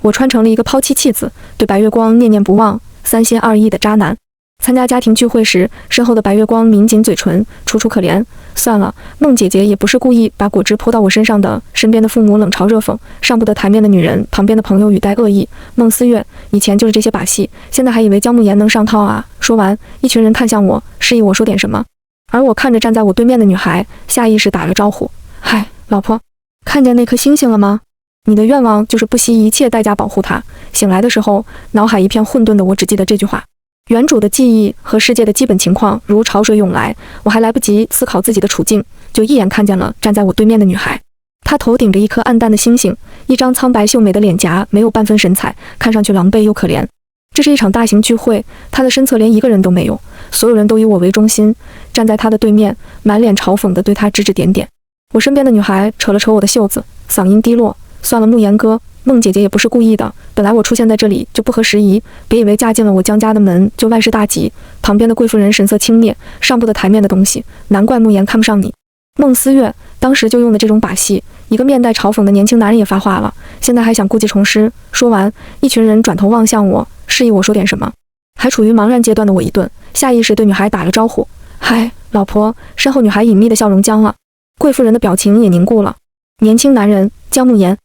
我穿成了一个抛妻弃子，对白月光念念不忘、三心二意的渣男。参加家庭聚会时，身后的白月光抿紧嘴唇，楚楚可怜。算了，孟姐姐也不是故意把果汁泼到我身上的。身边的父母冷嘲热讽，上不得台面的女人，旁边的朋友语带恶意。孟思月，以前就是这些把戏，现在还以为姜慕言能上套啊！说完，一群人看向我，示意我说点什么。而我看着站在我对面的女孩，下意识打了招呼：“嗨，老婆，看见那颗星星了吗？你的愿望就是不惜一切代价保护它。”醒来的时候，脑海一片混沌的我只记得这句话。原主的记忆和世界的基本情况如潮水涌来，我还来不及思考自己的处境，就一眼看见了站在我对面的女孩。她头顶着一颗暗淡的星星，一张苍白秀美的脸颊没有半分神采，看上去狼狈又可怜。这是一场大型聚会，她的身侧连一个人都没有，所有人都以我为中心，站在她的对面，满脸嘲讽地对她指指点点。我身边的女孩扯了扯我的袖子，嗓音低落：“算了，慕言哥，孟姐姐也不是故意的，本来我出现在这里就不合时宜，别以为嫁进了我姜家的门就万事大吉。”旁边的贵妇人神色轻蔑：“上不得台面的东西，难怪慕言看不上你。”孟思月当时就用的这种把戏，一个面带嘲讽的年轻男人也发话了，现在还想故技重施。说完，一群人转头望向我，示意我说点什么。还处于茫然阶段的我一顿，下意识对女孩打了招呼：“嗨，老婆。”身后女孩隐秘的笑容僵了，贵妇人的表情也凝固了。年轻男人姜慕言。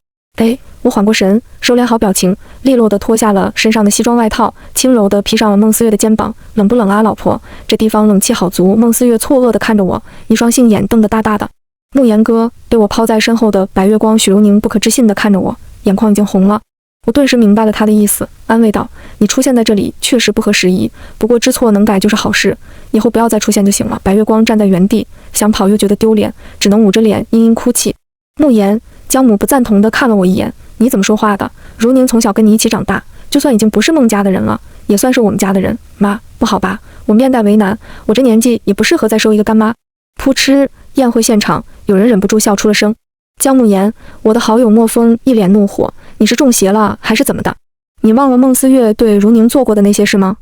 我缓过神，收敛好表情，利落地脱下了身上的西装外套，轻柔地披上了孟思月的肩膀。“冷不冷啊，老婆？这地方冷气好足。”孟思月错愕地看着我，一双杏眼瞪得大大的。慕言哥，被我抛在身后的白月光许如宁不可置信地看着我，眼眶已经红了。我顿时明白了他的意思，安慰道：“你出现在这里确实不合时宜，不过知错能改就是好事，以后不要再出现就行了。”白月光站在原地，想跑又觉得丢脸，只能捂着脸嘤嘤哭泣。慕言，姜母不赞同地看了我一眼：“你怎么说话的？如宁从小跟你一起长大，就算已经不是孟家的人了，也算是我们家的人。妈，不好吧？”我面带为难，我这年纪也不适合再收一个干妈。噗嗤，宴会现场有人忍不住笑出了声。姜慕言，我的好友莫风一脸怒火：“你是中邪了还是怎么的？你忘了孟思月对如宁做过的那些事吗？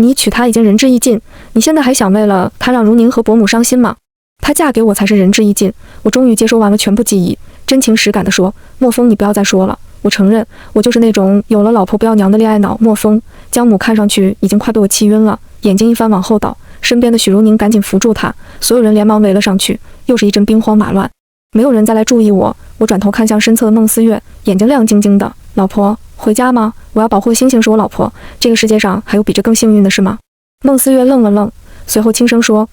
你娶她已经仁至义尽，你现在还想为了她让如宁和伯母伤心吗？她嫁给我才是仁至义尽。”我终于接收完了全部记忆，真情实感地说：“莫风，你不要再说了，我承认，我就是那种有了老婆不要娘的恋爱脑。”莫风，姜母看上去已经快被我气晕了，眼睛一翻往后倒，身边的许如宁赶紧扶住她，所有人连忙围了上去，又是一阵兵荒马乱。没有人再来注意我，我转头看向身侧的孟思月，眼睛亮晶晶的：“老婆，回家吗？我要保护的星星是我老婆，这个世界上还有比这更幸运的事吗？”孟思月愣了愣，随后轻声说：“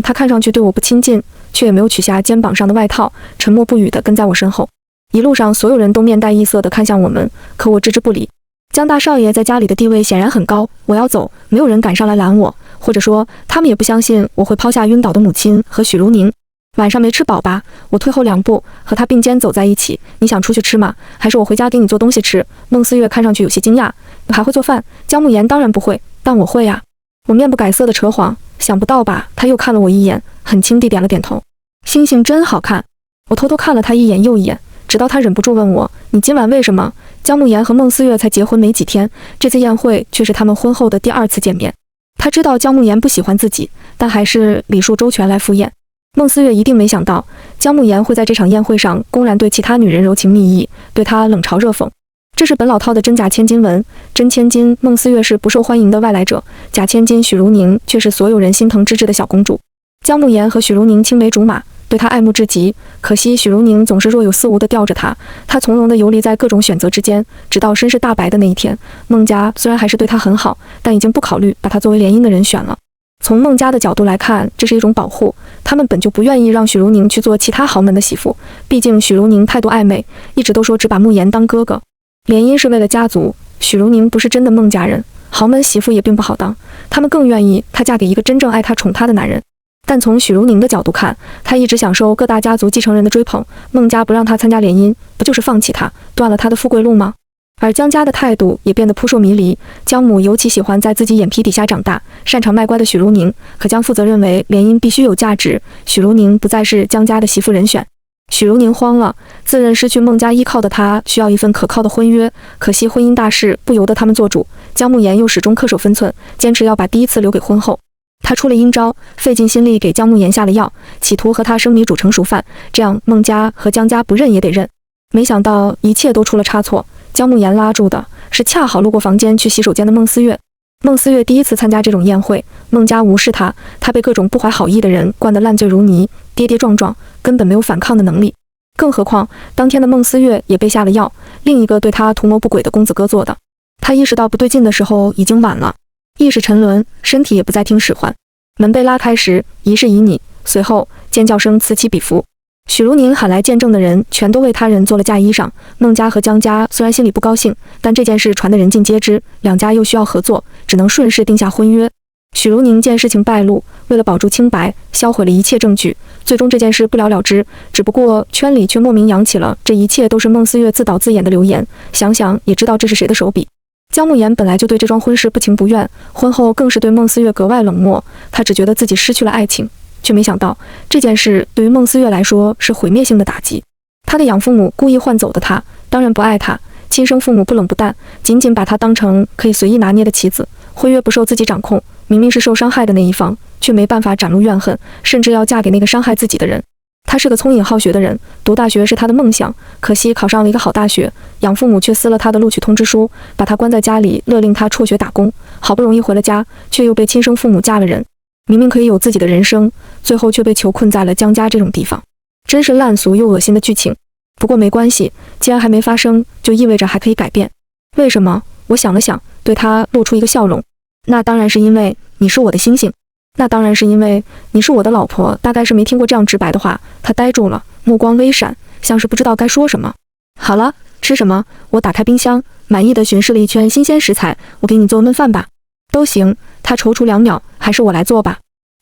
她看上去对我不亲近，却也没有取下肩膀上的外套，沉默不语地跟在我身后。”一路上，所有人都面带异色地看向我们，可我置之不理。姜大少爷在家里的地位显然很高，我要走，没有人敢上来拦我，或者说，他们也不相信我会抛下晕倒的母亲和许如宁。晚上没吃饱吧？我退后2步，和他并肩走在一起。你想出去吃吗？还是我回家给你做东西吃？孟思月看上去有些惊讶，你还会做饭？姜慕言当然不会，但我会呀。我面不改色的扯谎，想不到吧？他又看了我一眼，很轻地点了点头。星星真好看。我偷偷看了他一眼又一眼，直到他忍不住问我：“你今晚为什么？”姜慕言和孟思月才结婚没几天，这次宴会却是他们婚后的第2次见面。他知道姜慕言不喜欢自己，但还是礼数周全来赴宴。孟思月一定没想到，姜慕言会在这场宴会上公然对其他女人柔情蜜意，对她冷嘲热讽。这是本老套的真假千金文，真千金孟思月是不受欢迎的外来者，假千金许如宁却是所有人心疼之至的小公主。姜慕言和许如宁青梅竹马，对她爱慕至极，可惜许如宁总是若有似无地吊着她，她从容地游离在各种选择之间，直到身世大白的那一天。孟家虽然还是对她很好，但已经不考虑把她作为联姻的人选了。从孟家的角度来看，这是一种保护，他们本就不愿意让许如宁去做其他豪门的媳妇，毕竟许如宁态度暧昧，一直都说只把慕言当哥哥。联姻是为了家族，许如宁不是真的孟家人，豪门媳妇也并不好当，他们更愿意她嫁给一个真正爱她宠她的男人。但从许如宁的角度看，她一直享受各大家族继承人的追捧，孟家不让她参加联姻，不就是放弃她，断了她的富贵路吗？而姜家的态度也变得扑朔迷离，姜母尤其喜欢在自己眼皮底下长大，擅长卖乖的许如宁，可姜父则认为联姻必须有价值，许如宁不再是姜家的媳妇人选。许如宁慌了，自认失去孟家依靠的她需要一份可靠的婚约，可惜婚姻大事不由得他们做主，姜慕言又始终恪守分寸，坚持要把第一次留给婚后。他出了阴招，费尽心力给姜慕言下了药，企图和他生米煮成熟饭，这样孟家和姜家不认也得认。没想到一切都出了差错，姜慕言拉住的是恰好路过房间去洗手间的孟思月。孟思月第一次参加这种宴会，孟家无视他，他被各种不怀好意的人灌得烂醉如泥，跌跌撞撞，根本没有反抗的能力。更何况当天的孟思月也被下了药，另一个对他图谋不轨的公子哥做的。他意识到不对劲的时候已经晚了，意识沉沦，身体也不再听使唤。门被拉开时，疑是旖旎，随后尖叫声此起彼伏。许如宁喊来见证的人全都为他人做了嫁衣裳。孟家和姜家虽然心里不高兴，但这件事传得人尽皆知，两家又需要合作，只能顺势定下婚约。许如宁见事情败露，为了保住清白，销毁了一切证据，最终这件事不了了之。只不过圈里却莫名扬起了这一切都是孟思月自导自演的流言，想想也知道这是谁的手笔。姜慕言本来就对这桩婚事不情不愿，婚后更是对孟思月格外冷漠，他只觉得自己失去了爱情，却没想到这件事对于孟思月来说是毁灭性的打击。他的养父母故意换走的他，当然不爱他；亲生父母不冷不淡，仅仅把他当成可以随意拿捏的棋子。婚约不受自己掌控，明明是受伤害的那一方，却没办法展露怨恨，甚至要嫁给那个伤害自己的人。他是个聪颖好学的人，读大学是他的梦想，可惜考上了一个好大学，养父母却撕了他的录取通知书，把他关在家里，勒令他辍学打工。好不容易回了家，却又被亲生父母嫁了人。明明可以有自己的人生，最后却被囚困在了姜家这种地方，真是烂俗又恶心的剧情。不过没关系，既然还没发生，就意味着还可以改变。为什么？我想了想，对他露出一个笑容。那当然是因为你是我的星星，那当然是因为你是我的老婆。大概是没听过这样直白的话，他呆住了，目光微闪，像是不知道该说什么。好了，吃什么？我打开冰箱，满意的巡视了一圈新鲜食材，我给你做焖饭吧。都行。他踌躇2秒，还是我来做吧。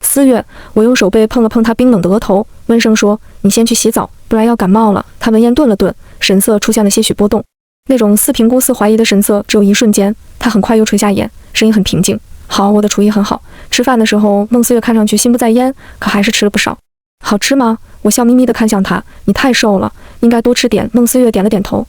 思月，我用手背碰了碰他冰冷的额头，温声说：“你先去洗澡，不然要感冒了。”他闻言顿了顿，神色出现了些许波动，那种似评估似怀疑的神色只有一瞬间。他很快又垂下眼，声音很平静：“好，我的厨艺很好。”吃饭的时候，孟思月看上去心不在焉，可还是吃了不少。好吃吗？我笑眯眯地看向他。你太瘦了，应该多吃点。孟思月点了点头。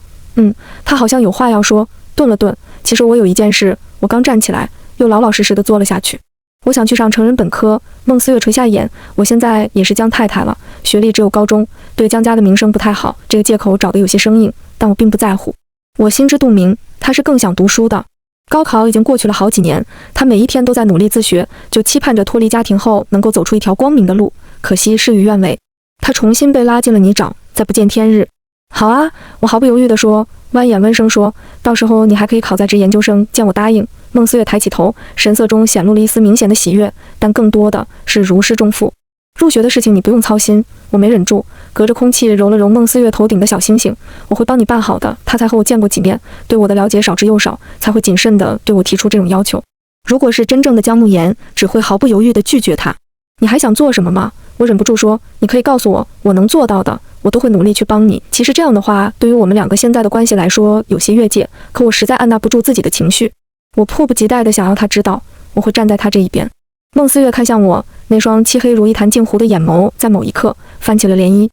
他好像有话要说，顿了顿。其实我有一件事。我刚站起来，又老老实实地坐了下去。我想去上成人本科。孟思月垂下眼，我现在也是姜太太了，学历只有高中，对姜家的名声不太好，这个借口找得有些生硬，但我并不在乎。我心知肚明，他是更想读书的。高考已经过去了好几年，他每一天都在努力自学，就期盼着脱离家庭后能够走出一条光明的路。可惜事与愿违，他重新被拉进了泥沼，再不见天日。好啊，我毫不犹豫地说，弯眼温声说，到时候你还可以考在职研究生，见我答应。孟思月抬起头，神色中显露了一丝明显的喜悦，但更多的是如释重负。入学的事情你不用操心，我没忍住，隔着空气揉了揉孟思月头顶的小星星，我会帮你办好的。他才和我见过几面，对我的了解少之又少，才会谨慎地对我提出这种要求。如果是真正的姜慕言，只会毫不犹豫地拒绝他。你还想做什么吗？我忍不住说，你可以告诉我，我能做到的，我都会努力去帮你。其实这样的话，对于我们两个现在的关系来说，有些越界，可我实在按捺不住自己的情绪，我迫不及待地想要他知道，我会站在他这一边。孟思月看向我，那双漆黑如一潭镜湖的眼眸在某一刻翻起了涟漪，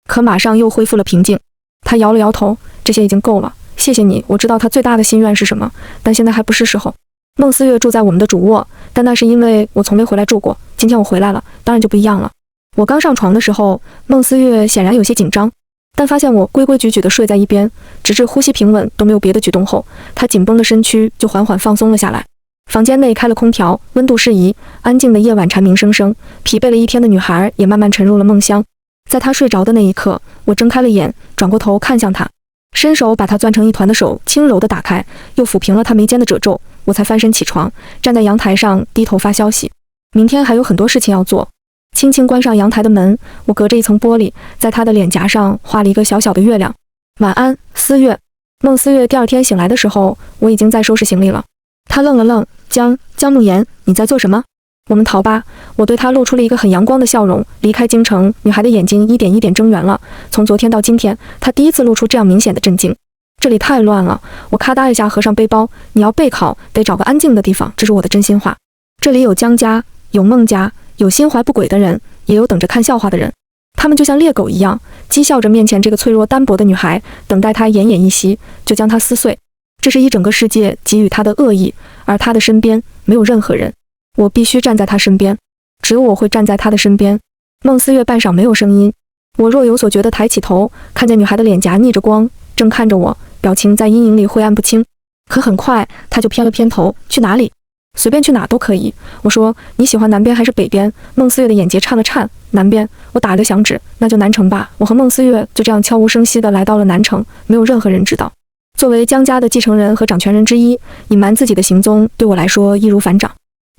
可马上又恢复了平静。他摇了摇头，这些已经够了，谢谢你。我知道他最大的心愿是什么，但现在还不是时候。孟思月住在我们的主卧，但那是因为我从没回来住过，今天我回来了，当然就不一样了。我刚上床的时候，孟思月显然有些紧张，但发现我规规矩矩地睡在一边，直至呼吸平稳都没有别的举动后，她紧绷的身躯就缓缓放松了下来。房间内开了空调，温度适宜，安静的夜晚蝉鸣声声，疲惫了一天的女孩也慢慢沉入了梦乡。在她睡着的那一刻，我睁开了眼，转过头看向她，伸手把她攥成一团的手轻柔地打开，又抚平了她眉间的褶皱，我才翻身起床，站在阳台上低头发消息。明天还有很多事情要做。轻轻关上阳台的门，我隔着一层玻璃，在她的脸颊上画了一个小小的月亮。晚安，思月。孟思月第二天醒来的时候，我已经在收拾行李了。她愣了愣，姜慕言，你在做什么？我们逃吧。我对她露出了一个很阳光的笑容。离开京城，女孩的眼睛一点一点睁圆了。从昨天到今天，她第一次露出这样明显的震惊。这里太乱了。我咔嗒一下合上背包。你要备考，得找个安静的地方，这是我的真心话。这里有姜家，有孟家，有心怀不轨的人，也有等着看笑话的人。他们就像猎狗一样，讥笑着面前这个脆弱单薄的女孩，等待她奄奄一息，就将她撕碎。这是一整个世界给予她的恶意，而她的身边没有任何人。我必须站在她身边，只有我会站在她的身边。孟思月半晌没有声音，我若有所觉地抬起头，看见女孩的脸颊逆着光，正看着我，表情在阴影里晦暗不清。可很快他就偏了偏头，去哪里？随便去哪都可以。我说你喜欢南边还是北边？孟思月的眼睫颤了颤，南边。我打了个响指，那就南城吧。我和孟思月就这样悄无声息地来到了南城，没有任何人知道。作为江家的继承人和掌权人之一，隐瞒自己的行踪对我来说易如反掌。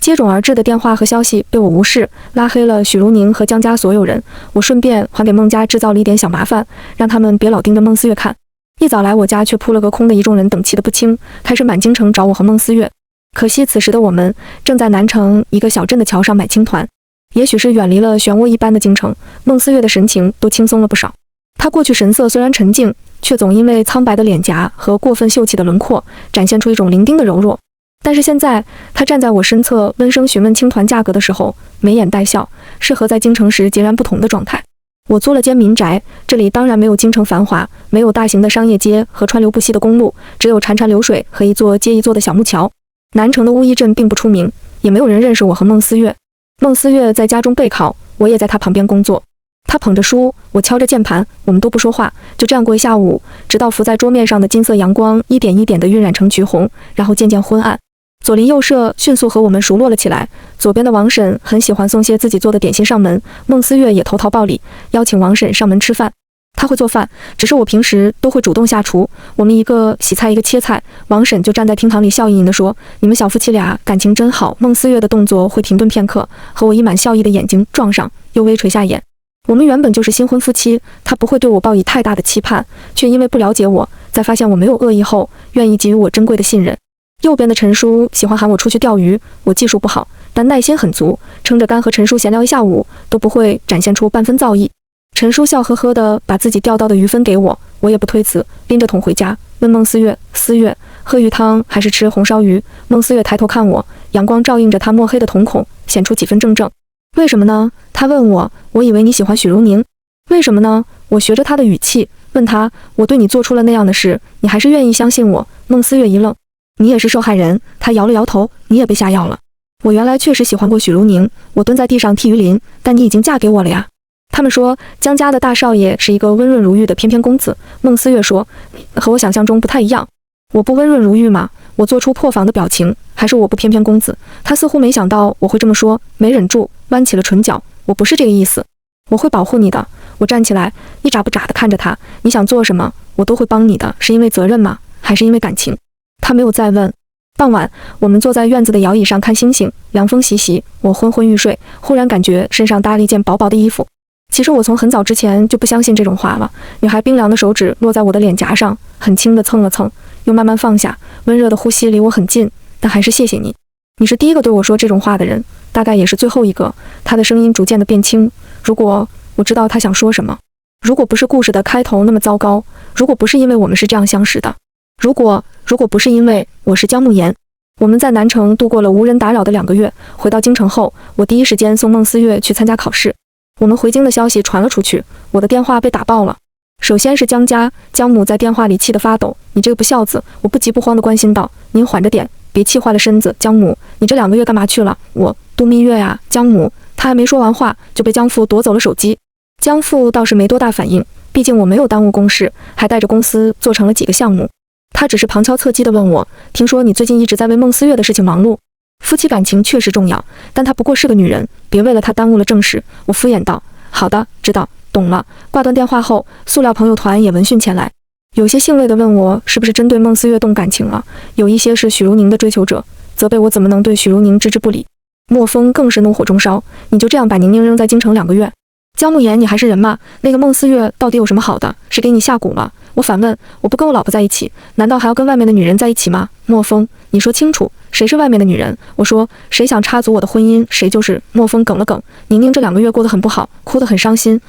接踵而至的电话和消息被我无视，拉黑了许如宁和江家所有人。我顺便还给孟家制造了一点小麻烦，让他们别老盯着孟思月看。一早来我家却扑了个空的一众人等气得不轻，开始满京城找我和孟思月。可惜此时的我们正在南城一个小镇的桥上买青团。也许是远离了漩涡一般的京城，孟思月的神情都轻松了不少。她过去神色虽然沉静，却总因为苍白的脸颊和过分秀气的轮廓，展现出一种伶仃的柔弱。但是现在，她站在我身侧，温声询问青团价格的时候，眉眼带笑，是和在京城时截然不同的状态。我租了间民宅，这里当然没有京城繁华，没有大型的商业街和川流不息的公路，只有潺潺流水和一座接一座的小木桥。南城的乌衣镇并不出名，也没有人认识我和孟思月。孟思月在家中备考，我也在她旁边工作。她捧着书，我敲着键盘，我们都不说话，就这样过一下午，直到浮在桌面上的金色阳光一点一点地晕染成橘红，然后渐渐昏暗。左邻右舍迅速和我们熟络了起来。左边的王婶很喜欢送些自己做的点心上门，孟思月也投桃报李，邀请王婶上门吃饭。她会做饭，只是我平时都会主动下厨。我们一个洗菜，一个切菜，王婶就站在厅堂里笑盈盈地说：“你们小夫妻俩感情真好。”孟思月的动作会停顿片刻，和我一满笑意的眼睛撞上，又微垂下眼。我们原本就是新婚夫妻，她不会对我抱以太大的期盼，却因为不了解我，在发现我没有恶意后，愿意给予我珍贵的信任。右边的陈叔喜欢喊我出去钓鱼，我技术不好，但耐心很足，撑着肝和陈叔闲聊一下午，都不会展现出半分造诣。陈叔笑呵呵地把自己钓到的鱼分给我，我也不推辞，拎着桶回家，问孟思月：“思月，喝鱼汤还是吃红烧鱼？”孟思月抬头看我，阳光照映着她墨黑的瞳孔，显出几分怔怔。为什么呢？他问我。我以为你喜欢许如宁。为什么呢？我学着他的语气问他。我对你做出了那样的事，你还是愿意相信我？孟思月一愣。你也是受害人。他摇了摇头。你也被下药了。我原来确实喜欢过许如宁，我蹲在地上剃鱼鳞，但你已经嫁给我了呀。他们说江家的大少爷是一个温润如玉的翩翩公子。孟思月说，和我想象中不太一样。我不温润如玉吗？我做出破防的表情。还是我不翩翩公子？他似乎没想到我会这么说，没忍住，弯起了唇角。我不是这个意思，我会保护你的。我站起来，一眨不眨地看着他。你想做什么，我都会帮你的。是因为责任吗？还是因为感情？他没有再问。傍晚，我们坐在院子的摇椅上看星星，凉风习习，我昏昏欲睡，忽然感觉身上搭了一件薄薄的衣服。其实我从很早之前就不相信这种话了。女孩冰凉的手指落在我的脸颊上，很轻地蹭了蹭，又慢慢放下，温热的呼吸离我很近，但还是谢谢你。你是第一个对我说这种话的人，大概也是最后一个。他的声音逐渐的变轻。如果我知道他想说什么，如果不是故事的开头那么糟糕，如果不是因为我们是这样相识的，如果不是因为我是姜慕言。我们在南城度过了无人打扰的2个月，回到京城后，我第一时间送孟思月去参加考试。我们回京的消息传了出去，我的电话被打爆了。首先是江家，姜母在电话里气得发抖。你这个不孝子！我不急不慌地关心道，您缓着点，别气坏了身子。姜母，你这2个月干嘛去了？我度蜜月呀。姜母，他还没说完话，就被江父夺走了手机。江父倒是没多大反应，毕竟我没有耽误公事，还带着公司做成了几个项目。他只是旁敲侧击地问我，听说你最近一直在为孟思月的事情忙碌。夫妻感情确实重要，但她不过是个女人，别为了她耽误了正事。我敷衍道，好的，知道，懂了。挂断电话后，塑料朋友团也闻讯前来，有些兴味地问我是不是针对孟思月动感情了，有一些是许如宁的追求者，责备我怎么能对许如宁置之不理。莫风更是怒火中烧，你就这样把宁宁扔在京城2个月？姜慕言，你还是人吗？那个孟思月到底有什么好的？是给你下蛊了？我反问，我不跟我老婆在一起，难道还要跟外面的女人在一起吗？莫风，你说清楚，谁是外面的女人？我说，谁想插足我的婚姻，谁就是。莫风梗了梗，宁宁这2个月过得很不好，哭得很伤心。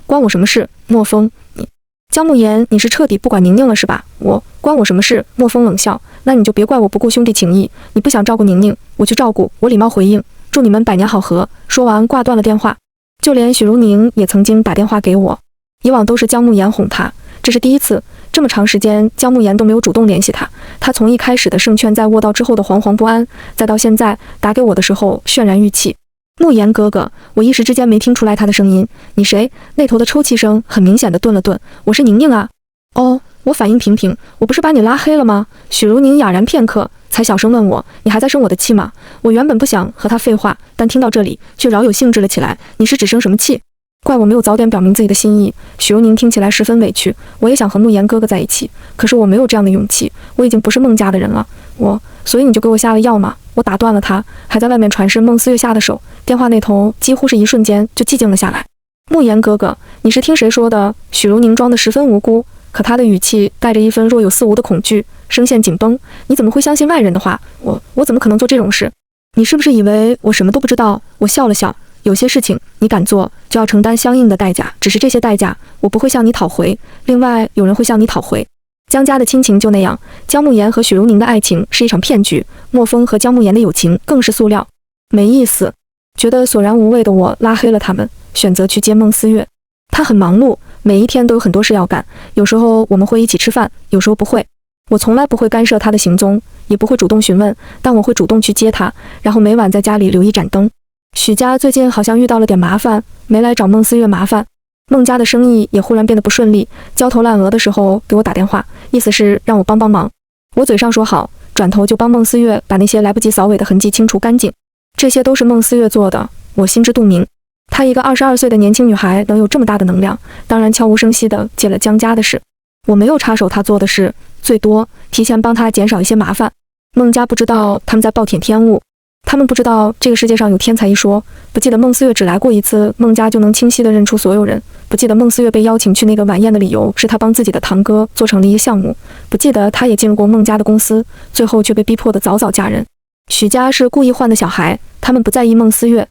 关我什么事？莫风，你姜慕言，你是彻底不管宁宁了是吧？关我什么事？莫风冷笑，那你就别怪我不顾兄弟情谊，你不想照顾宁宁，我去照顾。我礼貌回应，祝你们百年好合。说完挂断了电话。就连许如宁也曾经打电话给我，以往都是姜慕言哄她，这是第一次，这么长时间姜慕言都没有主动联系她。她从一开始的胜券在握到之后的惶惶不安，再到现在打给我的时候渲然欲泣。慕言哥哥，我一时之间没听出来他的声音。你谁？那头的抽泣声很明显的顿了顿。我是宁宁啊。哦，我反应平平，我不是把你拉黑了吗？许茹宁哑然片刻，才小声问我，你还在生我的气吗？我原本不想和他废话，但听到这里却饶有兴致了起来。你是只生什么气？怪我没有早点表明自己的心意。许茹宁听起来十分委屈，我也想和慕言哥哥在一起，可是我没有这样的勇气，我已经不是孟家的人了。所以你就给我下了药吗？我打断了他，还在外面传是孟思月下的手。电话那头几乎是一瞬间就寂静了下来。慕言哥哥，你是听谁说的？许茹宁装得十分无辜，可她的语气带着一分若有似无的恐惧，声线紧绷。你怎么会相信外人的话？我怎么可能做这种事？你是不是以为我什么都不知道？我笑了笑，有些事情你敢做，就要承担相应的代价，只是这些代价我不会向你讨回，另外有人会向你讨回。江家的亲情就那样，江慕言和许茹宁的爱情是一场骗局，莫风和江慕言的友情更是塑料，没意思。觉得索然无味的我拉黑了他们，选择去接孟思月。他很忙碌，每一天都有很多事要干，有时候我们会一起吃饭，有时候不会。我从来不会干涉他的行踪，也不会主动询问，但我会主动去接他，然后每晚在家里留一盏灯。许家最近好像遇到了点麻烦，没来找孟思月麻烦。孟家的生意也忽然变得不顺利，焦头烂额的时候给我打电话，意思是让我帮帮忙。我嘴上说好，转头就帮孟思月把那些来不及扫尾的痕迹清除干净。这些都是孟思月做的，我心知肚明。她一个22岁的年轻女孩能有这么大的能量，当然悄无声息地接了江家的事。我没有插手她做的事，最多提前帮她减少一些麻烦。孟家不知道他们在暴殄天物，他们不知道这个世界上有天才一说，不记得孟思月只来过一次，孟家就能清晰地认出所有人，不记得孟思月被邀请去那个晚宴的理由是他帮自己的堂哥做成了一个项目，不记得他也进入过孟家的公司，最后却被逼迫得早早嫁人。许家是故意换的小孩，他们不在意孟思月，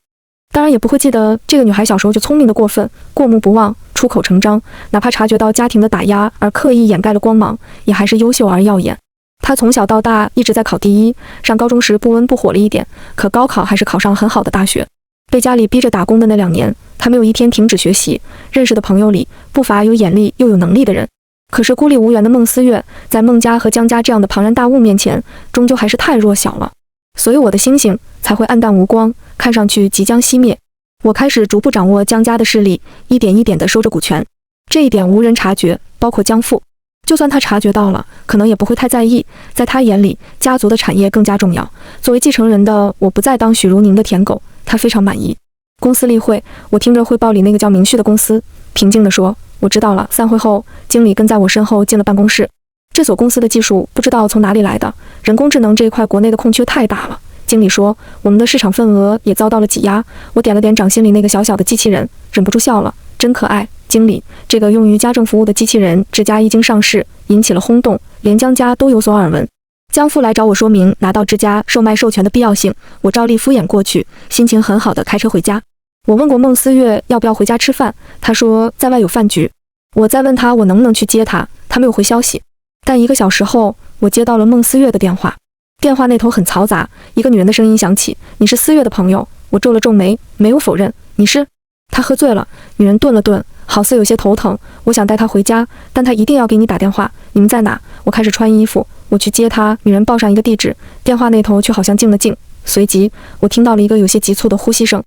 当然也不会记得这个女孩小时候就聪明的过分，过目不忘，出口成章，哪怕察觉到家庭的打压而刻意掩盖了光芒，也还是优秀而耀眼。她从小到大一直在考第一，上高中时不温不火了一点，可高考还是考上很好的大学。被家里逼着打工的那2年，她没有一天停止学习，认识的朋友里不乏有眼力又有能力的人。可是孤立无援的孟思月，在孟家和江家这样的庞然大物面前，终究还是太弱小了。所以我的星星才会黯淡无光，看上去即将熄灭。我开始逐步掌握江家的势力，一点一点地收着股权。这一点无人察觉，包括江父。就算他察觉到了，可能也不会太在意。在他眼里，家族的产业更加重要。作为继承人的我，不再当许茹宁的舔狗，他非常满意。公司例会，我听着汇报里那个叫明旭的公司，平静地说：“我知道了。”散会后，经理跟在我身后进了办公室。这所公司的技术不知道从哪里来的，人工智能这一块国内的空缺太大了。经理说，我们的市场份额也遭到了挤压。我点了点掌心里那个小小的机器人，忍不住笑了，真可爱。经理，这个用于家政服务的机器人之家一经上市，引起了轰动，连江家都有所耳闻。江父来找我说明拿到之家售卖授权的必要性，我照例敷衍过去，心情很好的开车回家。我问过孟思月要不要回家吃饭，他说在外有饭局。我再问他我能不能去接他，他没有回消息。但1个小时后，我接到了孟思月的电话。电话那头很嘈杂，一个女人的声音响起：“你是思月的朋友？”我皱了皱眉，没有否认。“你是？”他喝醉了。女人顿了顿，好似有些头疼。我想带他回家，但他一定要给你打电话。你们在哪？我开始穿衣服，我去接他。女人报上一个地址，电话那头却好像静了静，随即我听到了一个有些急促的呼吸声。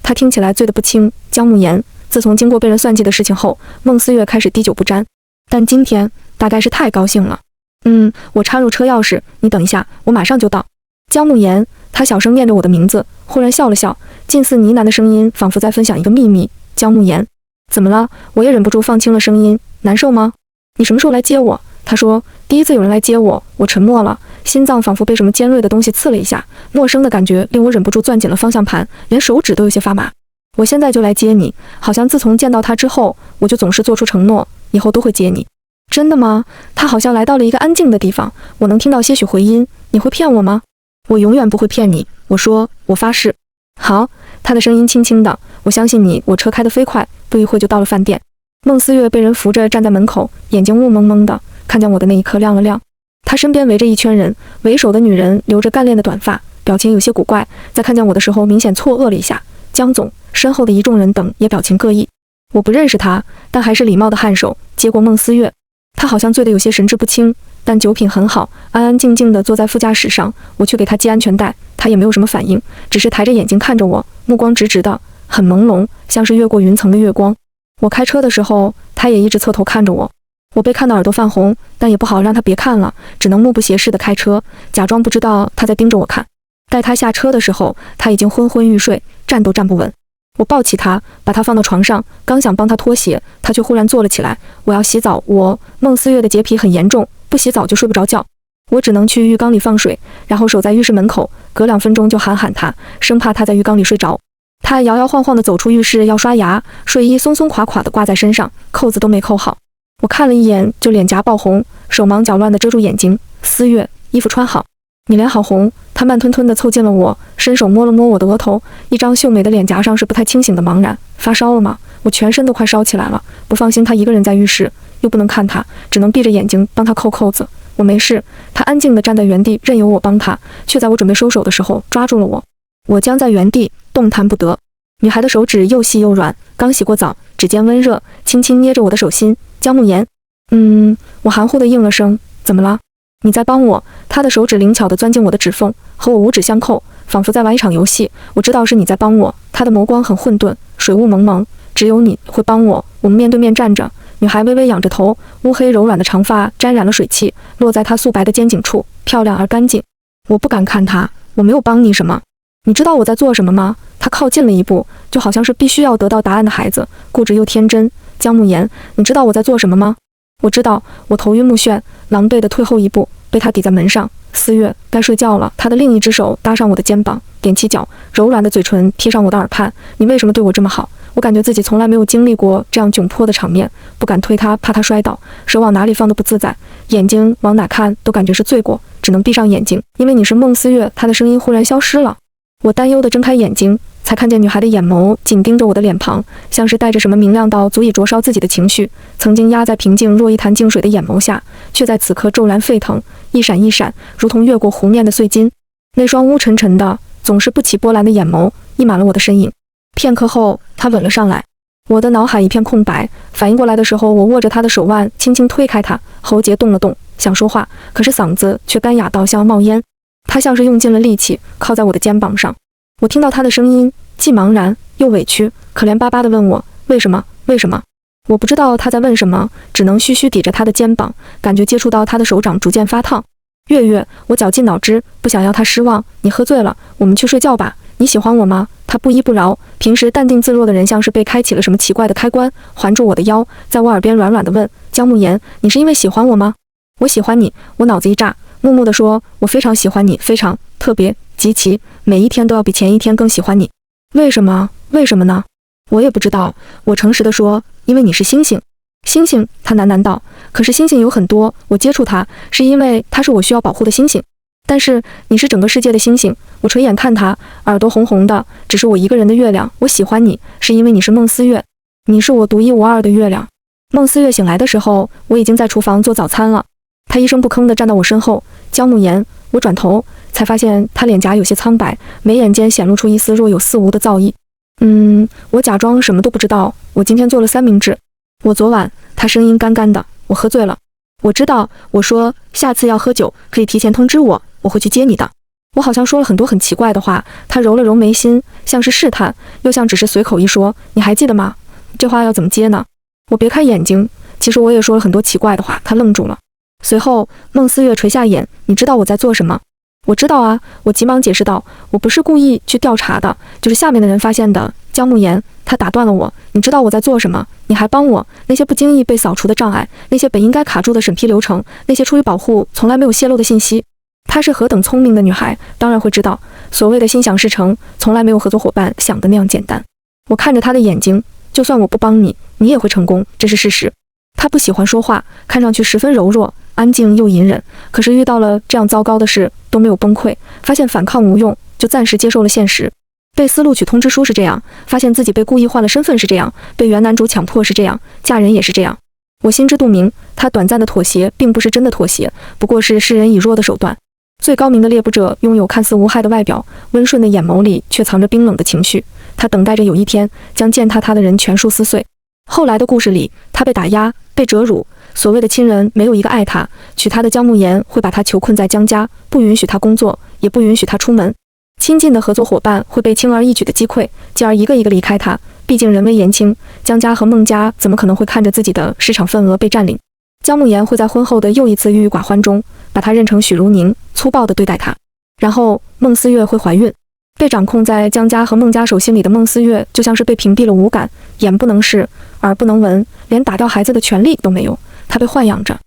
他听起来醉得不轻。江慕言，自从经过被人算计的事情后，孟思月开始滴酒不沾，但今天大概是太高兴了。我插入车钥匙，你等一下，我马上就到。江慕言，他小声念着我的名字，忽然笑了笑，近似呢喃的声音仿佛在分享一个秘密。江慕言，怎么了？我也忍不住放轻了声音，难受吗？你什么时候来接我？他说，第一次有人来接我。我沉默了，心脏仿佛被什么尖锐的东西刺了一下，陌生的感觉令我忍不住攥紧了方向盘，连手指都有些发麻。我现在就来接你，好像自从见到他之后，我就总是做出承诺，以后都会接你。真的吗？他好像来到了一个安静的地方，我能听到些许回音。你会骗我吗？我永远不会骗你，我说，我发誓。好，他的声音轻轻的，我相信你。我车开得飞快，不一会就到了饭店。孟思月被人扶着站在门口，眼睛雾蒙蒙的，看见我的那一刻亮了亮。他身边围着一圈人，为首的女人留着干练的短发，表情有些古怪，在看见我的时候明显错愕了一下。江总，身后的一众人等也表情各异。我不认识他，但还是礼貌的颔首，接过孟思月。他好像醉得有些神志不清，但酒品很好，安安静静地坐在副驾驶上。我去给他系安全带，他也没有什么反应，只是抬着眼睛看着我，目光直直的，很朦胧，像是越过云层的月光。我开车的时候，他也一直侧头看着我。我被看得耳朵泛红，但也不好让他别看了，只能目不斜视地开车，假装不知道他在盯着我看。待他下车的时候，他已经昏昏欲睡，站都站不稳。我抱起他，把他放到床上，刚想帮他脱鞋，他却忽然坐了起来。我要洗澡，孟思月的洁癖很严重，不洗澡就睡不着觉。我只能去浴缸里放水，然后守在浴室门口，隔2分钟就喊他，生怕他在浴缸里睡着。他摇摇晃晃地走出浴室要刷牙，睡衣松松垮垮地挂在身上，扣子都没扣好。我看了一眼就脸颊爆红，手忙脚乱地遮住眼睛。思月，衣服穿好。你脸好红。他慢吞吞地凑近了我，伸手摸了摸我的额头，一张秀美的脸颊上是不太清醒的茫然。发烧了吗？我全身都快烧起来了，不放心他一个人在浴室，又不能看他，只能闭着眼睛帮他扣扣子。我没事。他安静地站在原地，任由我帮他，却在我准备收手的时候抓住了我。我僵在原地，动弹不得。女孩的手指又细又软，刚洗过澡，指尖温热，轻轻捏着我的手心。姜慕言，我含糊地应了声，怎么了？你在帮我。他的手指灵巧地钻进我的指缝，和我五指相扣，仿佛在玩一场游戏。我知道是你在帮我。他的眸光很混沌，水雾蒙蒙，只有你会帮我。我们面对面站着，女孩微微仰着头，乌黑柔软的长发沾染了水汽，落在她素白的肩颈处，漂亮而干净。我不敢看她，我没有帮你什么。你知道我在做什么吗？他靠近了一步，就好像是必须要得到答案的孩子，固执又天真。姜慕言，你知道我在做什么吗？我知道。我头晕目眩，狼狈地退后一步，被他抵在门上。思月，该睡觉了。他的另一只手搭上我的肩膀，踮起脚，柔软的嘴唇贴上我的耳畔。你为什么对我这么好？我感觉自己从来没有经历过这样窘迫的场面，不敢推他，怕他摔倒，手往哪里放都不自在，眼睛往哪看都感觉是罪过，只能闭上眼睛。因为你是孟思月。他的声音忽然消失了。我担忧地睁开眼睛，才看见女孩的眼眸紧盯着我的脸庞，像是带着什么明亮到足以灼烧自己的情绪。曾经压在平静若一潭静水的眼眸下，却在此刻骤然沸腾，一闪一闪，如同越过湖面的碎金。那双乌沉沉的，总是不起波澜的眼眸，溢满了我的身影。片刻后，他吻了上来。我的脑海一片空白，反应过来的时候，我握着他的手腕，轻轻推开他，喉结动了动，想说话，可是嗓子却干哑到像要冒烟。他像是用尽了力气，靠在我的肩膀上。我听到他的声音，既茫然又委屈，可怜巴巴地问我，为什么？为什么？我不知道他在问什么，只能虚虚抵着他的肩膀，感觉接触到他的手掌逐渐发烫。月月，我绞尽脑汁，不想要他失望。你喝醉了，我们去睡觉吧。你喜欢我吗？他不依不饶，平时淡定自若的人像是被开启了什么奇怪的开关，环住我的腰，在我耳边软软地问，姜慕言，你是因为喜欢我吗？我喜欢你。我脑子一炸，木木地说，我非常喜欢你，非常，特别，极其，每一天都要比前一天更喜欢你。为什么？为什么呢？我也不知道。我诚实地说，因为你是星星。星星，他喃喃道。可是星星有很多，我接触它，是因为它是我需要保护的星星。但是你是整个世界的星星。我垂眼看他，耳朵红红的，只是我一个人的月亮。我喜欢你，是因为你是孟思月，你是我独一无二的月亮。孟思月醒来的时候，我已经在厨房做早餐了。他一声不吭地站到我身后。姜慕言，我转头才发现他脸颊有些苍白，眉眼间显露出一丝若有似无的躁意。我假装什么都不知道。我今天做了3明治。我昨晚，他声音干干的，我喝醉了。我知道，我说下次要喝酒可以提前通知我，我会去接你的。我好像说了很多很奇怪的话。他揉了揉眉心，像是试探，又像只是随口一说。你还记得吗？这话要怎么接呢？我别开眼睛，其实我也说了很多奇怪的话。他愣住了。随后，孟思月垂下眼，你知道我在做什么？我知道啊，我急忙解释道，我不是故意去调查的，就是下面的人发现的。姜慕言，他打断了我，你知道我在做什么？你还帮我那些不经意被扫除的障碍，那些本应该卡住的审批流程，那些出于保护从来没有泄露的信息。她是何等聪明的女孩，当然会知道，所谓的心想事成，从来没有合作伙伴想的那样简单。我看着她的眼睛，就算我不帮你，你也会成功，这是事实。她不喜欢说话，看上去十分柔弱，安静又隐忍，可是遇到了这样糟糕的事都没有崩溃，发现反抗无用，就暂时接受了现实。被私录取通知书是这样，发现自己被故意换了身份是这样，被原男主强迫是这样，嫁人也是这样。我心知肚明，他短暂的妥协并不是真的妥协，不过是示人以弱的手段。最高明的猎捕者拥有看似无害的外表，温顺的眼眸里却藏着冰冷的情绪。他等待着有一天将践踏他的人全数撕碎。后来的故事里，他被打压，被折辱，所谓的亲人没有一个爱他，娶他的姜慕言会把他囚困在姜家，不允许他工作，也不允许他出门。亲近的合作伙伴会被轻而易举的击溃，继而一个一个离开他。毕竟人微言轻，姜家和孟家怎么可能会看着自己的市场份额被占领？姜慕言会在婚后的又一次郁郁寡欢中，把她认成许茹宁，粗暴地对待她。然后孟思月会怀孕。被掌控在姜家和孟家手心里的孟思月，就像是被屏蔽了五感，眼不能视，耳不能闻，连打掉孩子的权利都没有。她被豢养着，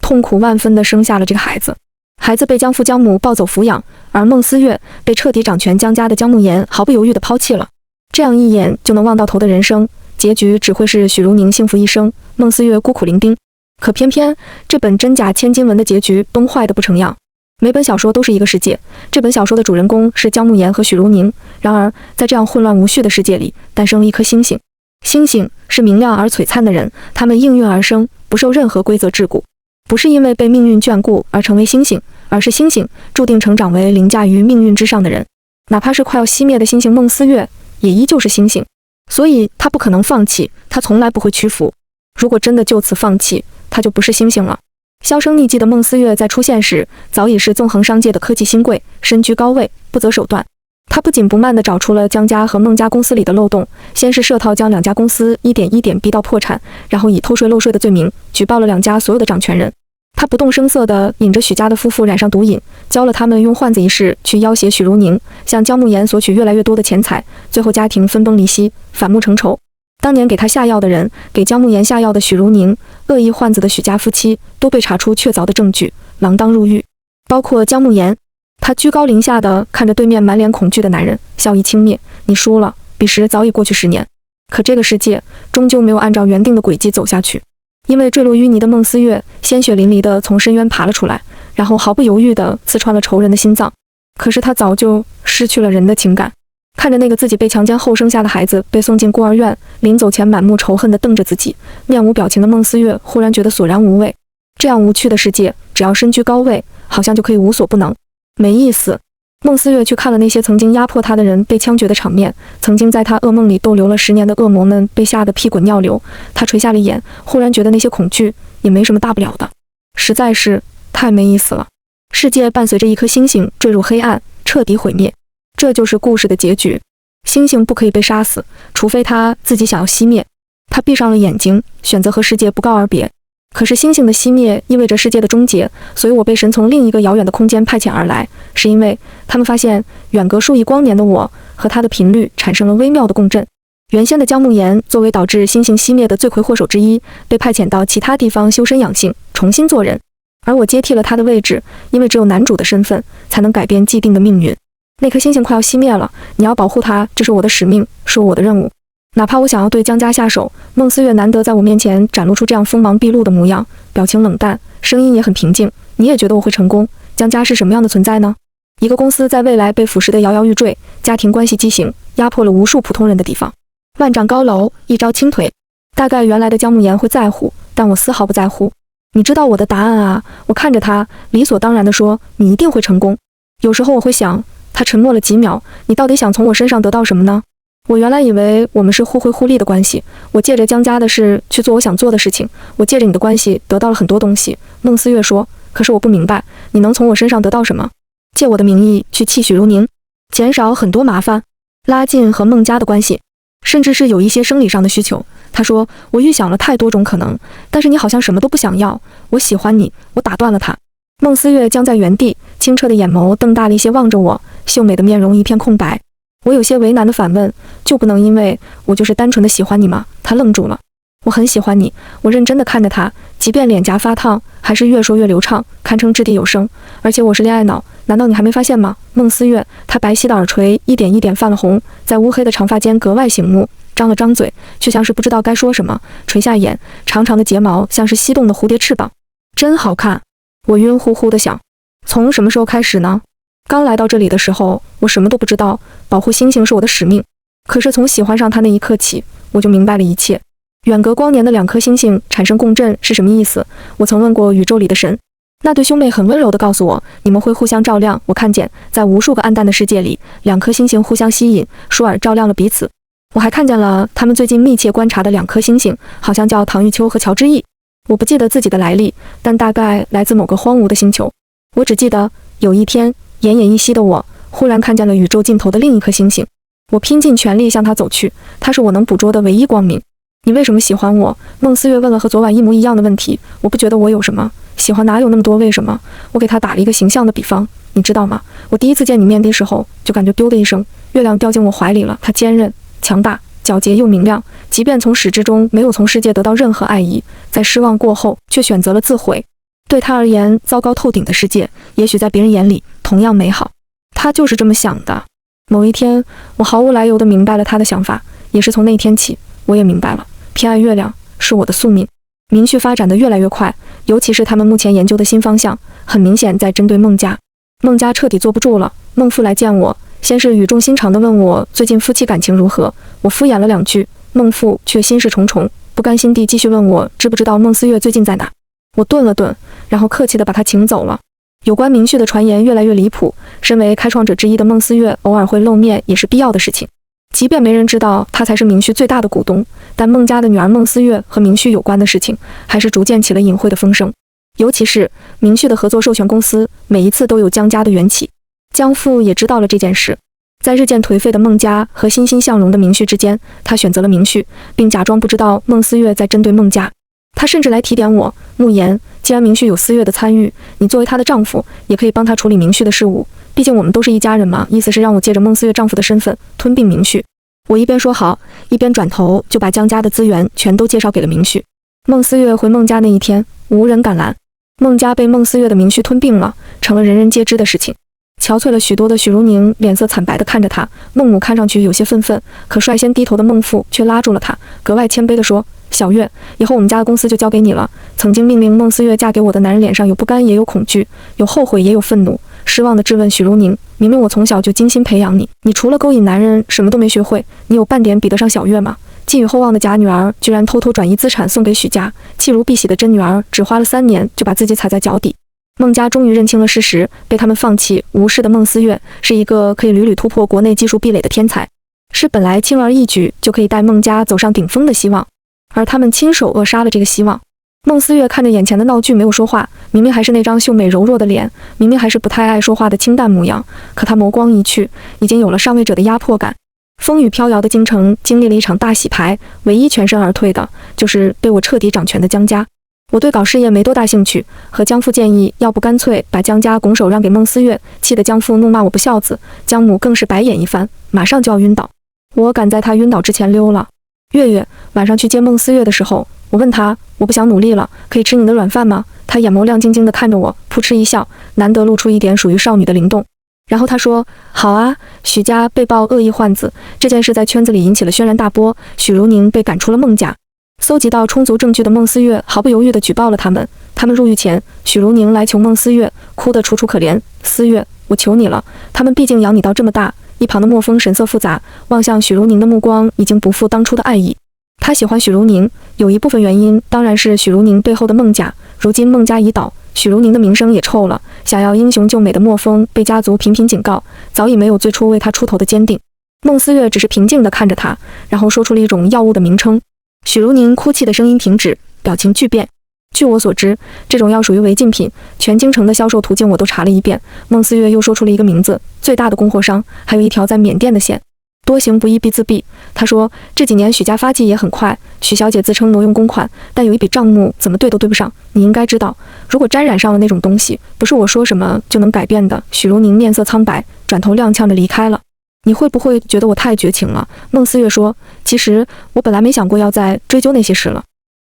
痛苦万分地生下了这个孩子。孩子被姜父姜母抱走抚养，而孟思月被彻底掌权姜家的姜慕言毫不犹豫地抛弃了。这样一眼就能望到头的人生，结局只会是许茹宁幸福一生，孟思月孤苦伶仃。可偏偏这本真假千金文的结局崩坏的不成样。每本小说都是一个世界，这本小说的主人公是姜慕言和许茹宁。然而在这样混乱无序的世界里，诞生了一颗星星。星星是明亮而璀璨的人，他们应运而生，不受任何规则桎梏。不是因为被命运眷顾而成为星星，而是星星注定成长为凌驾于命运之上的人。哪怕是快要熄灭的星星孟思月，也依旧是星星，所以他不可能放弃，他从来不会屈服。如果真的就此放弃，他就不是星星了。销声匿迹的孟思月在出现时，早已是纵横商界的科技新贵，身居高位，不择手段。他不紧不慢地找出了姜家和孟家公司里的漏洞，先是设套将两家公司一点一点逼到破产，然后以偷税漏税的罪名举报了两家所有的掌权人。他不动声色地引着许家的夫妇染上毒瘾，教了他们用换子一事去要挟许茹宁，向姜慕言索取越来越多的钱财，最后家庭分崩离析，反目成仇。当年给他下药的人，给姜慕言下药的许茹宁，恶意换子的许家夫妻，都被查出确凿的证据，锒铛入狱。包括姜慕言，他居高临下地看着对面满脸恐惧的男人，笑意轻蔑：“你输了，彼时早已过去10年。”可这个世界终究没有按照原定的轨迹走下去。因为坠落淤泥的孟思月鲜血淋漓地从深渊爬了出来，然后毫不犹豫地刺穿了仇人的心脏。可是他早就失去了人的情感。看着那个自己被强奸后生下的孩子被送进孤儿院，临走前满目仇恨地瞪着自己，面无表情的孟思月忽然觉得索然无味。这样无趣的世界，只要身居高位，好像就可以无所不能，没意思。孟思月去看了那些曾经压迫他的人被枪决的场面，曾经在他噩梦里逗留了10年的恶魔们被吓得屁滚尿流。他垂下了眼，忽然觉得那些恐惧也没什么大不了的，实在是太没意思了。世界伴随着一颗星星坠入黑暗，彻底毁灭，这就是故事的结局。星星不可以被杀死，除非他自己想要熄灭。他闭上了眼睛，选择和世界不告而别。可是星星的熄灭意味着世界的终结，所以我被神从另一个遥远的空间派遣而来，是因为他们发现远隔数亿光年的我和他的频率产生了微妙的共振。原先的姜慕言作为导致星星熄灭的罪魁祸首之一，被派遣到其他地方修身养性，重新做人，而我接替了他的位置，因为只有男主的身份才能改变既定的命运。那颗星星快要熄灭了，你要保护它，这是我的使命，是我的任务。哪怕我想要对姜家下手，孟思月难得在我面前展露出这样锋芒毕露的模样，表情冷淡，声音也很平静。你也觉得我会成功？姜家是什么样的存在呢？一个公司在未来被腐蚀得摇摇欲坠，家庭关系畸形，压迫了无数普通人的地方。万丈高楼，一朝倾颓。大概原来的姜慕言会在乎，但我丝毫不在乎。你知道我的答案啊？我看着他，理所当然地说，你一定会成功。有时候我会想，他沉默了几秒，你到底想从我身上得到什么呢？我原来以为我们是互惠互利的关系，我借着姜家的事去做我想做的事情，我借着你的关系得到了很多东西。孟思月说，可是我不明白，你能从我身上得到什么？借我的名义去气许茹宁，减少很多麻烦，拉近和孟家的关系，甚至是有一些生理上的需求。他说，我预想了太多种可能，但是你好像什么都不想要。我喜欢你。我打断了他。孟思月僵在原地，清澈的眼眸瞪大了一些望着我，秀美的面容一片空白。我有些为难的反问，就不能因为我就是单纯的喜欢你吗？他愣住了。我很喜欢你。我认真地看着他，即便脸颊发烫，还是越说越流畅，堪称掷地有声。而且我是恋爱脑，难道你还没发现吗？孟思月，他白皙的耳垂一点一点泛了红，在乌黑的长发间格外醒目，张了张嘴，却像是不知道该说什么，垂下眼，长长的睫毛像是翕动的蝴蝶翅膀，真好看。我晕乎乎地想，从什么时候开始呢？刚来到这里的时候，我什么都不知道，保护星星是我的使命。可是从喜欢上他那一刻起，我就明白了一切。远隔光年的两颗星星产生共振是什么意思？我曾问过宇宙里的神，那对兄妹很温柔地告诉我，你们会互相照亮。我看见在无数个暗淡的世界里，两颗星星互相吸引，疏而照亮了彼此。我还看见了他们最近密切观察的两颗星星，好像叫唐玉秋和乔之意。我不记得自己的来历，但大概来自某个荒芜的星球。我只记得有一天，奄奄一息的我忽然看见了宇宙尽头的另一颗星星。我拼尽全力向它走去，它是我能捕捉的唯一光明。你为什么喜欢我？孟思月问了和昨晚一模一样的问题。我不觉得我有什么喜欢，哪有那么多为什么？我给他打了一个形象的比方，你知道吗？我第一次见你面的时候，就感觉丢的一声，月亮掉进我怀里了。它坚韧、强大、皎洁又明亮，即便从始至终没有从世界得到任何爱意，在失望过后却选择了自毁。对他而言，糟糕透顶的世界，也许在别人眼里同样美好。他就是这么想的。某一天，我毫无来由地明白了他的想法，也是从那一天起，我也明白了，偏爱月亮是我的宿命。明旭发展得越来越快，尤其是他们目前研究的新方向，很明显在针对孟家。孟家彻底坐不住了，孟父来见我，先是语重心长地问我最近夫妻感情如何，我敷衍了2句，孟父却心事重重，不甘心地继续问我知不知道孟思月最近在哪。我顿了顿，然后客气地把他请走了。有关明旭的传言越来越离谱，身为开创者之一的孟思月偶尔会露面也是必要的事情。即便没人知道他才是明旭最大的股东，但孟家的女儿孟思月和明旭有关的事情还是逐渐起了隐晦的风声。尤其是明旭的合作授权公司，每一次都有江家的缘起。江父也知道了这件事，在日渐颓废的孟家和欣欣向荣的明旭之间，他选择了明旭，并假装不知道孟思月在针对孟家。他甚至来提点我，慕言，既然明旭有思月的参与，你作为他的丈夫，也可以帮他处理明旭的事务，毕竟我们都是一家人嘛。意思是让我借着孟思月丈夫的身份吞并明旭。我一边说好，一边转头就把江家的资源全都介绍给了明旭。孟思月回孟家那一天，无人敢拦。孟家被孟思月的明旭吞并了，成了人人皆知的事情。憔悴了许多的许如宁脸色惨白地看着他，孟母看上去有些愤愤，可率先低头的孟父却拉住了他，格外谦卑地说，小月，以后我们家的公司就交给你了。曾经命令孟思月嫁给我的男人脸上有不甘也有恐惧，有后悔也有愤怒，失望地质问许如宁，明明我从小就精心培养你，你除了勾引男人什么都没学会，你有半点比得上小月吗？寄予厚望的假女儿居然偷偷转移资产送给许家，弃如敝屣的真女儿只花了3年就把自己踩在脚底。孟家终于认清了事实，被他们放弃无视的孟思月是一个可以屡屡突破国内技术壁垒的天才，是本来轻而易举就可以带孟家走上顶峰的希望，而他们亲手扼杀了这个希望。孟思月看着眼前的闹剧没有说话，明明还是那张秀美柔弱的脸，明明还是不太爱说话的清淡模样，可他眸光一去，已经有了上位者的压迫感。风雨飘摇的京城经历了一场大洗牌，唯一全身而退的就是被我彻底掌权的江家。我对搞事业没多大兴趣，和江父建议要不干脆把江家拱手让给孟思月，气得江父怒骂我不孝子，江母更是白眼一番，马上就要晕倒。我赶在他晕倒之前溜了。月月晚上去接孟思月的时候，我问他，我不想努力了，可以吃你的软饭吗？他眼眸亮晶晶地看着我，扑哧一笑，难得露出一点属于少女的灵动。然后他说，好啊，许家被曝恶意换子，这件事在圈子里引起了轩然大波，许如宁被赶出了孟家。搜集到充足证据的孟思月毫不犹豫地举报了他们。他们入狱前，许如宁来求孟思月，哭得楚楚可怜，思月，我求你了，他们毕竟养你到这么大。一旁的莫风神色复杂，望向许如宁的目光已经不复当初的爱意。他喜欢许如宁，有一部分原因当然是许如宁背后的孟家。如今孟家已倒，许如宁的名声也臭了，想要英雄救美的莫风被家族频频警告，早已没有最初为他出头的坚定。孟思月只是平静地看着他，然后说出了一种药物的名称。许如宁哭泣的声音停止，表情巨变。据我所知，这种药属于违禁品，全京城的销售途径我都查了一遍。孟思月又说出了一个名字，最大的供货商，还有一条在缅甸的线。多行不义必自毙。他说这几年许家发迹也很快，许小姐自称挪用公款，但有一笔账目怎么对都对不上。你应该知道，如果沾染上了那种东西，不是我说什么就能改变的。许如宁面色苍白，转头踉跄地离开了。你会不会觉得我太绝情了？孟思月说，其实我本来没想过要再追究那些事了。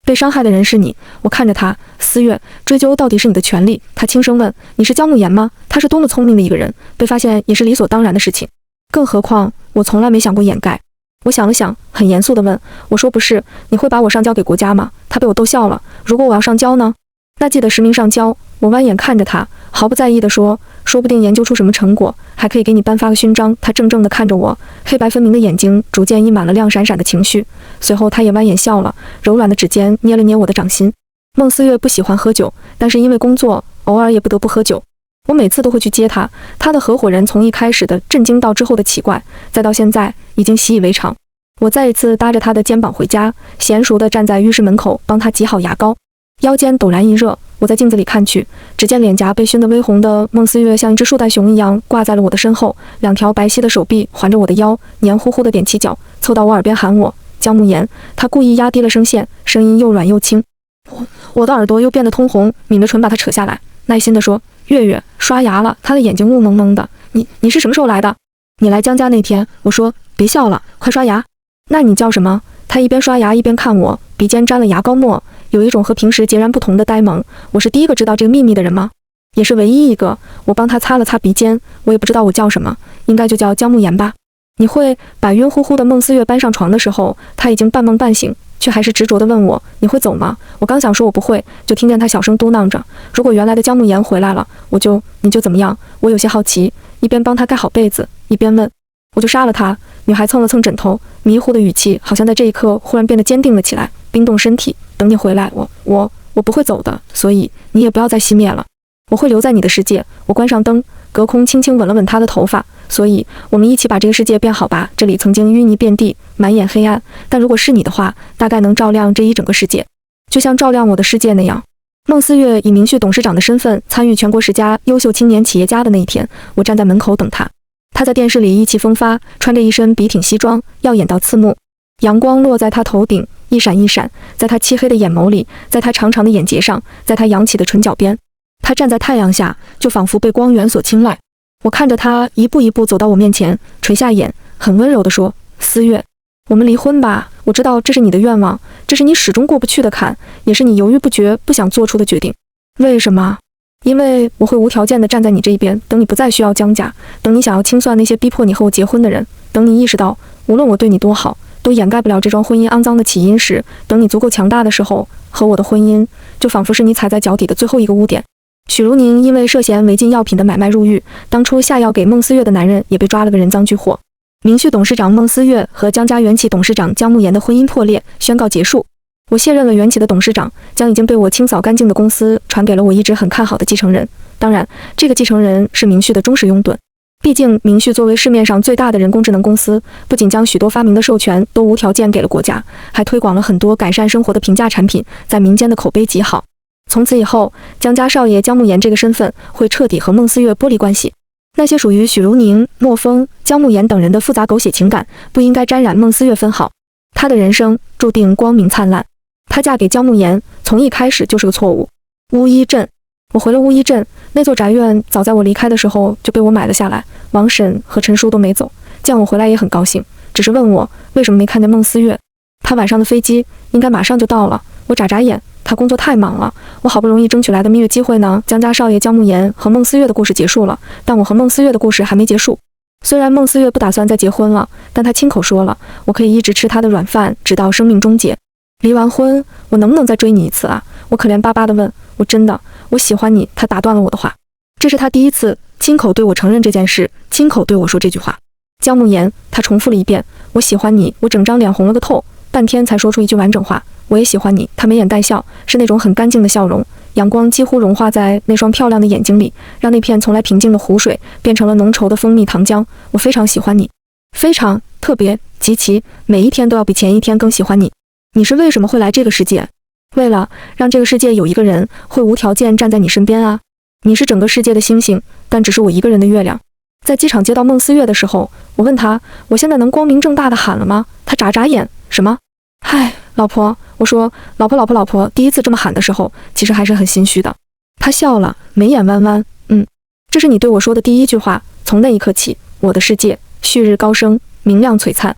被伤害的人是你。我看着他，思月，追究到底是你的权利。他轻声问，你是姜慕言吗？他是多么聪明的一个人，被发现也是理所当然的事情。更何况我从来没想过掩盖。我想了想，很严肃地问，我说不是，你会把我上交给国家吗？他被我逗笑了。如果我要上交呢？那记得实名上交。我弯眼看着他，毫不在意地说，说不定研究出什么成果，还可以给你颁发个勋章。他怔怔地看着我，黑白分明的眼睛逐渐溢满了亮闪闪的情绪。随后他也弯眼笑了，柔软的指尖捏了捏我的掌心。孟思月不喜欢喝酒，但是因为工作，偶尔也不得不喝酒。我每次都会去接他，他的合伙人从一开始的震惊到之后的奇怪，再到现在已经习以为常。我再一次搭着他的肩膀回家，娴熟地站在浴室门口帮他挤好牙膏。腰间陡然一热，我在镜子里看去，只见脸颊被熏得微红的孟思月像一只树袋熊一样挂在了我的身后，两条白皙的手臂环着我的腰，黏糊糊的踮起脚，凑到我耳边喊我，江慕言。他故意压低了声线，声音又软又轻。我的耳朵又变得通红，抿着唇把他扯下来，耐心地说：月月刷牙了。他的眼睛雾蒙蒙的。你是什么时候来的？你来江家那天。我说别笑了，快刷牙。那你叫什么？他一边刷牙一边看我，鼻尖沾了牙膏沫，有一种和平时截然不同的呆萌。我是第一个知道这个秘密的人吗？也是唯一一个。我帮他擦了擦鼻尖，我也不知道我叫什么，应该就叫江慕言吧。你会把晕乎乎的孟思月搬上床的时候，他已经半梦半醒，却还是执着地问我：你会走吗？我刚想说我不会，就听见他小声嘟囔着：如果原来的江慕言回来了，你就怎么样？我有些好奇，一边帮他盖好被子，一边问：我就杀了他。女孩蹭了蹭枕头，迷糊的语气好像在这一刻忽然变得坚定了起来，冰冻身体。等你回来，我不会走的，所以你也不要再熄灭了。我会留在你的世界。我关上灯，隔空轻轻吻了吻他的头发。所以我们一起把这个世界变好吧。这里曾经淤泥遍地，满眼黑暗，但如果是你的话，大概能照亮这一整个世界，就像照亮我的世界那样。孟思月以明旭董事长的身份参与全国10家优秀青年企业家的那一天，我站在门口等他。他在电视里意气风发，穿着一身笔挺西装，耀眼到刺目。阳光落在他头顶，一闪一闪，在他漆黑的眼眸里，在他长长的眼睫上，在他扬起的唇角边。他站在太阳下，就仿佛被光源所青睐。我看着他一步一步走到我面前，垂下眼，很温柔地说：思月，我们离婚吧。我知道这是你的愿望，这是你始终过不去的坎，也是你犹豫不决不想做出的决定。为什么？因为我会无条件地站在你这一边，等你不再需要江家，等你想要清算那些逼迫你和我结婚的人，等你意识到无论我对你多好，都掩盖不了这桩婚姻肮脏的起因时，等你足够强大的时候，和我的婚姻就仿佛是你踩在脚底的最后一个污点。许如宁因为涉嫌违禁药品的买卖入狱，当初下药给孟思月的男人也被抓了个人赃俱获。明旭董事长孟思月和江家元启董事长江慕言的婚姻破裂，宣告结束。我卸任了元启的董事长，将已经被我清扫干净的公司传给了我一直很看好的继承人。当然，这个继承人是明旭的忠实拥趸。毕竟明旭作为市面上最大的人工智能公司，不仅将许多发明的授权都无条件给了国家，还推广了很多改善生活的平价产品，在民间的口碑极好。从此以后，江家少爷江慕言这个身份会彻底和孟思月剥离关系。那些属于许如宁、莫风、江慕言等人的复杂狗血情感，不应该沾染孟思月分毫。她的人生注定光明灿烂。她嫁给江慕言，从一开始就是个错误。乌衣镇，我回了乌衣镇，那座宅院早在我离开的时候就被我买了下来。王婶和陈叔都没走，见我回来也很高兴，只是问我为什么没看见孟思月。他晚上的飞机应该马上就到了。我眨眨眼，他工作太忙了，我好不容易争取来的蜜月机会呢。江家少爷江慕言和孟思月的故事结束了，但我和孟思月的故事还没结束。虽然孟思月不打算再结婚了，但他亲口说了，我可以一直吃他的软饭，直到生命终结。离完婚，我能不能再追你一次啊？我可怜巴巴地问。我喜欢你。他打断了我的话。这是他第一次亲口对我承认这件事，亲口对我说这句话。江慕言，他重复了一遍，我喜欢你。我整张脸红了个透，半天才说出一句完整话。我也喜欢你。他眉眼带笑，是那种很干净的笑容，阳光几乎融化在那双漂亮的眼睛里，让那片从来平静的湖水变成了浓稠的蜂蜜糖浆。我非常喜欢你，非常特别，极其，每一天都要比前一天更喜欢你。你是为什么会来这个世界？为了让这个世界有一个人会无条件站在你身边啊！你是整个世界的星星，但只是我一个人的月亮。在机场接到孟思月的时候，我问他，我现在能光明正大的喊了吗？他眨眨眼，什么？嗨，老婆。我说，老婆。第一次这么喊的时候，其实还是很心虚的。他笑了，眉眼弯弯，这是你对我说的第一句话。从那一刻起，我的世界旭日高升，明亮璀璨。